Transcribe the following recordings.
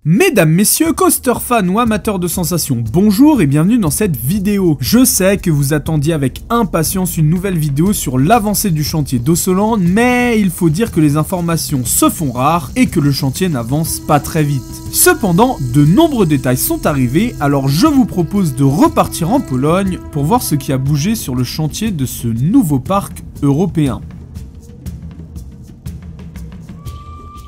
Mesdames, messieurs, coaster fans ou amateurs de sensations, bonjour et bienvenue dans cette vidéo. Je sais que vous attendiez avec impatience une nouvelle vidéo sur l'avancée du chantier d'Ossoland, mais il faut dire que les informations se font rares et que le chantier n'avance pas très vite. Cependant, de nombreux détails sont arrivés, alors je vous propose de repartir en Pologne pour voir ce qui a bougé sur le chantier de ce nouveau parc européen.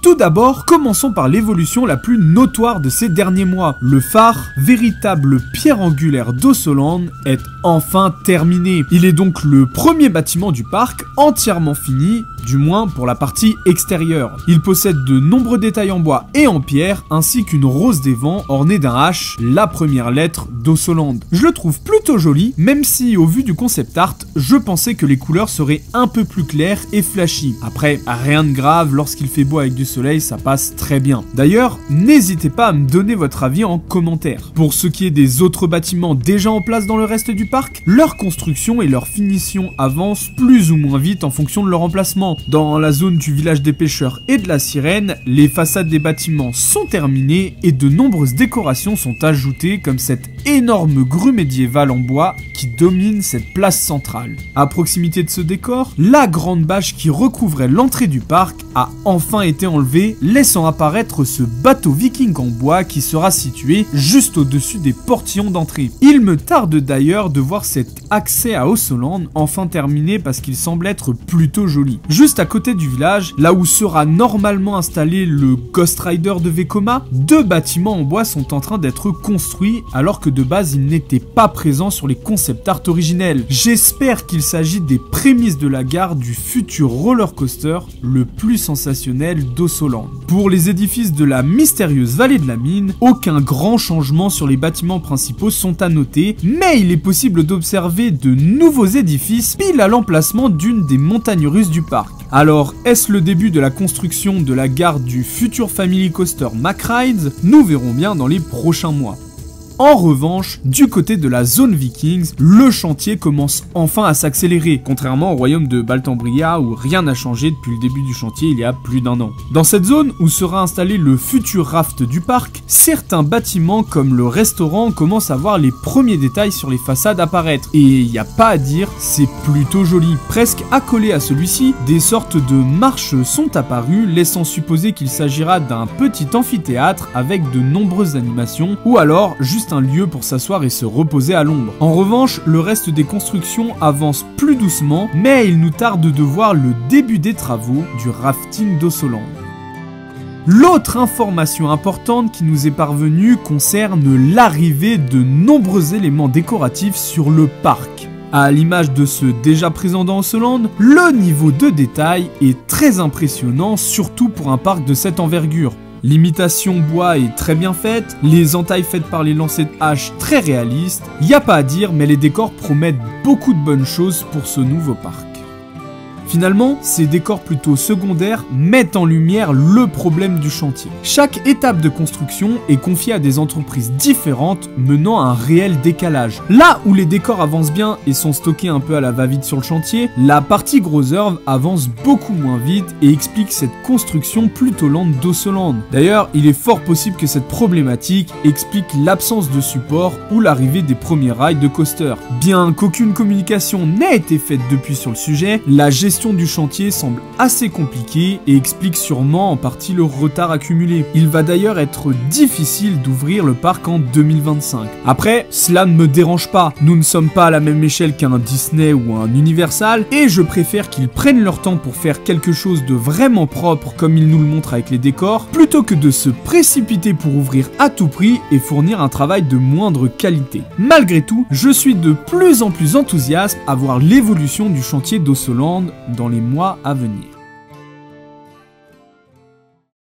Tout d'abord, commençons par l'évolution la plus notoire de ces derniers mois. Le phare, véritable pierre angulaire d'Ossoland, est enfin terminé. Il est donc le premier bâtiment du parc entièrement fini, du moins pour la partie extérieure. Il possède de nombreux détails en bois et en pierre, ainsi qu'une rose des vents ornée d'un H, la première lettre d'Ossoland. Je le trouve plutôt joli, même si au vu du concept art, je pensais que les couleurs seraient un peu plus claires et flashy. Après, rien de grave, lorsqu'il fait beau avec du soleil, ça passe très bien. D'ailleurs, n'hésitez pas à me donner votre avis en commentaire. Pour ce qui est des autres bâtiments déjà en place dans le reste du parc, leur construction et leur finition avancent plus ou moins vite en fonction de leur emplacement. Dans la zone du village des pêcheurs et de la sirène, les façades des bâtiments sont terminées et de nombreuses décorations sont ajoutées comme cette énorme grue médiévale en bois qui domine cette place centrale. À proximité de ce décor, la grande bâche qui recouvrait l'entrée du parc a enfin été enlevée, laissant apparaître ce bateau viking en bois qui sera situé juste au-dessus des portillons d'entrée. Il me tarde d'ailleurs de voir cet accès à Ossoland enfin terminé parce qu'il semble être plutôt joli. Juste à côté du village, là où sera normalement installé le Ghost Rider de Vekoma, deux bâtiments en bois sont en train d'être construits alors que de base ils n'étaient pas présents sur les concept art originels. J'espère qu'il s'agit des prémices de la gare du futur roller coaster le plus sensationnel d'Ossoland. Pour les édifices de la mystérieuse vallée de la mine, aucun grand changement sur les bâtiments principaux sont à noter, mais il est possible d'observer de nouveaux édifices pile à l'emplacement d'une des montagnes russes du parc. Alors, est-ce le début de la construction de la gare du futur Family Coaster MacRides? Nous verrons bien dans les prochains mois. En revanche, du côté de la zone Vikings, le chantier commence enfin à s'accélérer, contrairement au royaume de Baltambria où rien n'a changé depuis le début du chantier il y a plus d'un an. Dans cette zone où sera installé le futur raft du parc, certains bâtiments comme le restaurant commencent à voir les premiers détails sur les façades apparaître, et il n'y a pas à dire, c'est plutôt joli. Presque accolé à celui-ci, des sortes de marches sont apparues, laissant supposer qu'il s'agira d'un petit amphithéâtre avec de nombreuses animations, ou alors juste un lieu pour s'asseoir et se reposer à l'ombre. En revanche, le reste des constructions avance plus doucement, mais il nous tarde de voir le début des travaux du rafting d'Ossoland. L'autre information importante qui nous est parvenue concerne l'arrivée de nombreux éléments décoratifs sur le parc. À l'image de ceux déjà présents dans Ossoland, le niveau de détail est très impressionnant, surtout pour un parc de cette envergure. L'imitation bois est très bien faite, les entailles faites par les lancers de hache très réalistes, y a pas à dire mais les décors promettent beaucoup de bonnes choses pour ce nouveau parc. Finalement, ces décors plutôt secondaires mettent en lumière le problème du chantier. Chaque étape de construction est confiée à des entreprises différentes menant à un réel décalage. Là où les décors avancent bien et sont stockés un peu à la va-vite sur le chantier, la partie gros œuvre avance beaucoup moins vite et explique cette construction plutôt lente d'Ossoland. D'ailleurs, il est fort possible que cette problématique explique l'absence de support ou l'arrivée des premiers rails de coaster. Bien qu'aucune communication n'ait été faite depuis sur le sujet, la gestion du chantier semble assez compliquée et explique sûrement en partie le retard accumulé. Il va d'ailleurs être difficile d'ouvrir le parc en 2025. Après, cela ne me dérange pas, nous ne sommes pas à la même échelle qu'un Disney ou un Universal et je préfère qu'ils prennent leur temps pour faire quelque chose de vraiment propre comme ils nous le montrent avec les décors, plutôt que de se précipiter pour ouvrir à tout prix et fournir un travail de moindre qualité. Malgré tout, je suis de plus en plus enthousiaste à voir l'évolution du chantier d'Ossoland dans les mois à venir.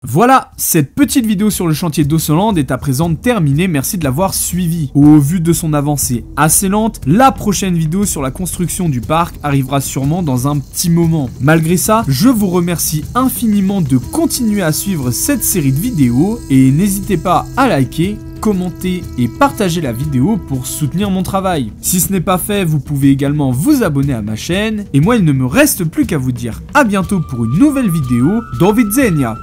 Voilà, cette petite vidéo sur le chantier d'Ossoland est à présent terminée, merci de l'avoir suivi. Au vu de son avancée assez lente, la prochaine vidéo sur la construction du parc arrivera sûrement dans un petit moment. Malgré ça, je vous remercie infiniment de continuer à suivre cette série de vidéos et n'hésitez pas à liker, commenter et partager la vidéo pour soutenir mon travail. Si ce n'est pas fait, vous pouvez également vous abonner à ma chaîne. Et moi, il ne me reste plus qu'à vous dire à bientôt pour une nouvelle vidéo. Do widzenia!